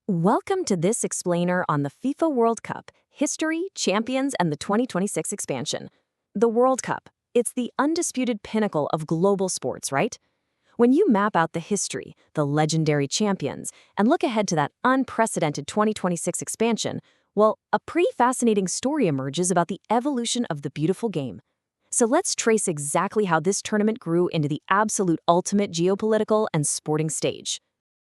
Welcome to this explainer on the FIFA World Cup, history, champions, and the 2026 expansion. The World Cup, it's the undisputed pinnacle of global sports, right? When you map out the history, the legendary champions, and look ahead to that unprecedented 2026 expansion, well, a pretty fascinating story emerges about the evolution of the beautiful game. So let's trace exactly how this tournament grew into the absolute ultimate geopolitical and sporting stage.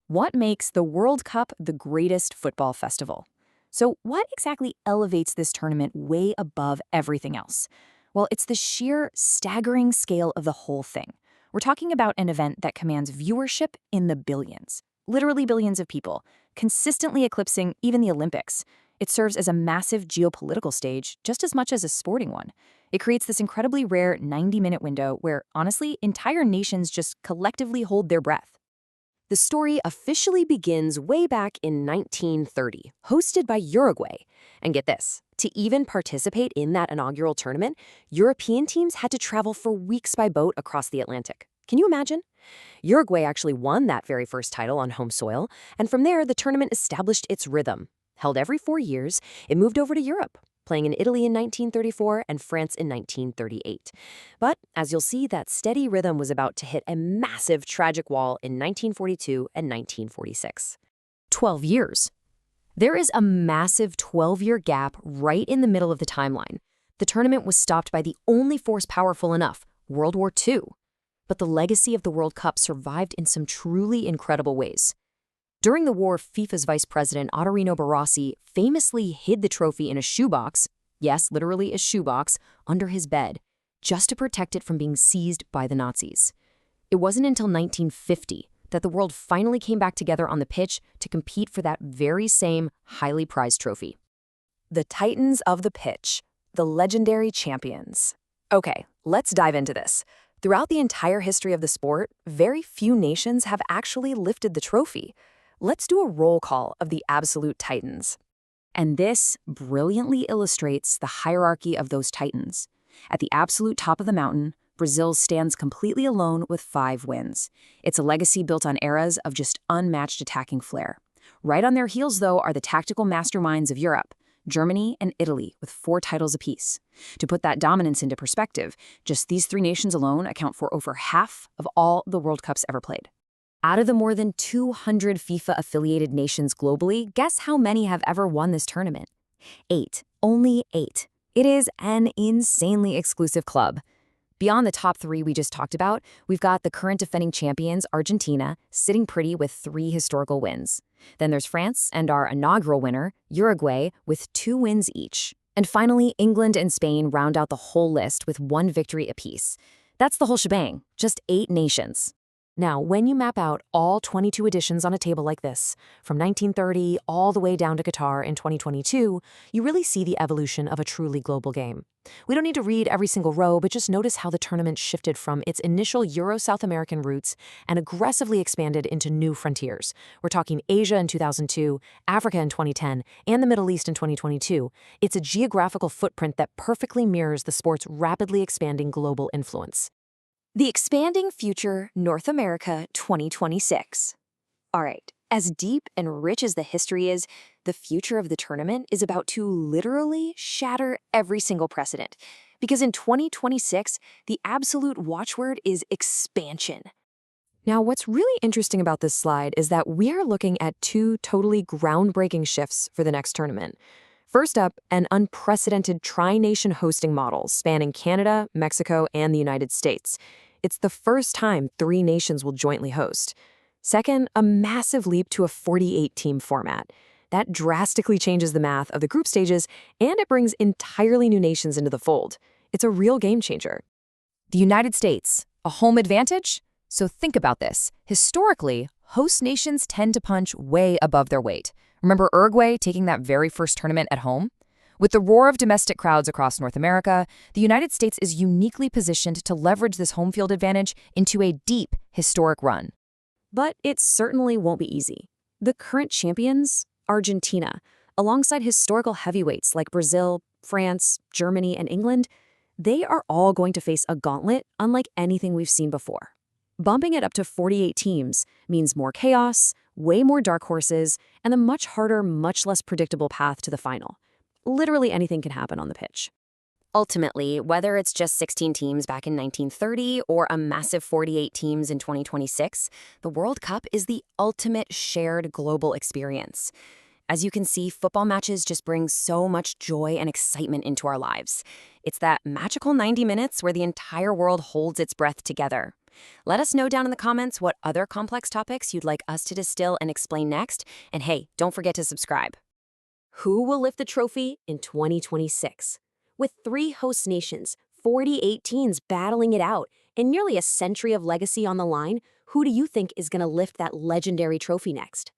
What makes the World Cup the greatest football festival? So what exactly elevates this tournament way above everything else? Well, it's the sheer staggering scale of the whole thing. We're talking about an event that commands viewership in the billions, literally billions of people, consistently eclipsing even the Olympics. It serves as a massive geopolitical stage just as much as a sporting one. It creates this incredibly rare 90-minute window where, honestly, entire nations just collectively hold their breath. The story officially begins way back in 1930, hosted by Uruguay. And get this, to even participate in that inaugural tournament, European teams had to travel for weeks by boat across the Atlantic. Can you imagine? Uruguay actually won that very first title on home soil, and from there, the tournament established its rhythm. Held every 4 years, it moved over to Europe, playing in Italy in 1934 and France in 1938. But, as you'll see, that steady rhythm was about to hit a massive tragic wall in 1942 and 1946. 12 years. There is a massive 12-year gap right in the middle of the timeline. The tournament was stopped by the only force powerful enough, World War II. But the legacy of the World Cup survived in some truly incredible ways. During the war, FIFA's vice president, Ottorino Barassi, famously hid the trophy in a shoebox, yes, literally a shoebox, under his bed, just to protect it from being seized by the Nazis. It wasn't until 1950 that the world finally came back together on the pitch to compete for that very same highly prized trophy. The Titans of the pitch, the legendary champions. Okay, let's dive into this. Throughout the entire history of the sport, very few nations have actually lifted the trophy. Let's do a roll call of the absolute titans. And this brilliantly illustrates the hierarchy of those titans. At the absolute top of the mountain, Brazil stands completely alone with 5 wins. It's a legacy built on eras of just unmatched attacking flair. Right on their heels, though, are the tactical masterminds of Europe, Germany and Italy, with 4 titles apiece. To put that dominance into perspective, just these 3 nations alone account for over half of all the World Cups ever played. Out of the more than 200 FIFA-affiliated nations globally, guess how many have ever won this tournament? 8. Only 8. It is an insanely exclusive club. Beyond the top 3 we just talked about, we've got the current defending champions, Argentina, sitting pretty with 3 historical wins. Then there's France and our inaugural winner, Uruguay, with 2 wins each. And finally, England and Spain round out the whole list with 1 victory apiece. That's the whole shebang, just 8 nations. Now, when you map out all 22 editions on a table like this, from 1930 all the way down to Qatar in 2022, you really see the evolution of a truly global game. We don't need to read every single row, but just notice how the tournament shifted from its initial Euro-South American roots and aggressively expanded into new frontiers. We're talking Asia in 2002, Africa in 2010, and the Middle East in 2022. It's a geographical footprint that perfectly mirrors the sport's rapidly expanding global influence. The expanding future North America 2026. All right, as deep and rich as the history is, the future of the tournament is about to literally shatter every single precedent. Because in 2026, the absolute watchword is expansion. Now, what's really interesting about this slide is that we are looking at 2 totally groundbreaking shifts for the next tournament. First up, an unprecedented tri-nation hosting model spanning Canada, Mexico, and the United States. It's the first time 3 nations will jointly host. Second, a massive leap to a 48-team format. That drastically changes the math of the group stages, and it brings entirely new nations into the fold. It's a real game changer. The United States, a home advantage? So think about this. Historically, host nations tend to punch way above their weight. Remember Uruguay taking that very first tournament at home? With the roar of domestic crowds across North America, the United States is uniquely positioned to leverage this home field advantage into a deep, historic run. But it certainly won't be easy. The current champions, Argentina, alongside historical heavyweights like Brazil, France, Germany, and England, they are all going to face a gauntlet unlike anything we've seen before. Bumping it up to 48 teams means more chaos, way more dark horses, and a much harder, much less predictable path to the final. Literally anything can happen on the pitch. Ultimately, whether it's just 16 teams back in 1930 or a massive 48 teams in 2026, the World Cup is the ultimate shared global experience. As you can see, football matches just bring so much joy and excitement into our lives. It's that magical 90 minutes where the entire world holds its breath together. Let us know down in the comments what other complex topics you'd like us to distill and explain next. And hey, don't forget to subscribe. Who will lift the trophy in 2026? With 3 host nations, 48 teams battling it out, and nearly a century of legacy on the line, who do you think is going to lift that legendary trophy next?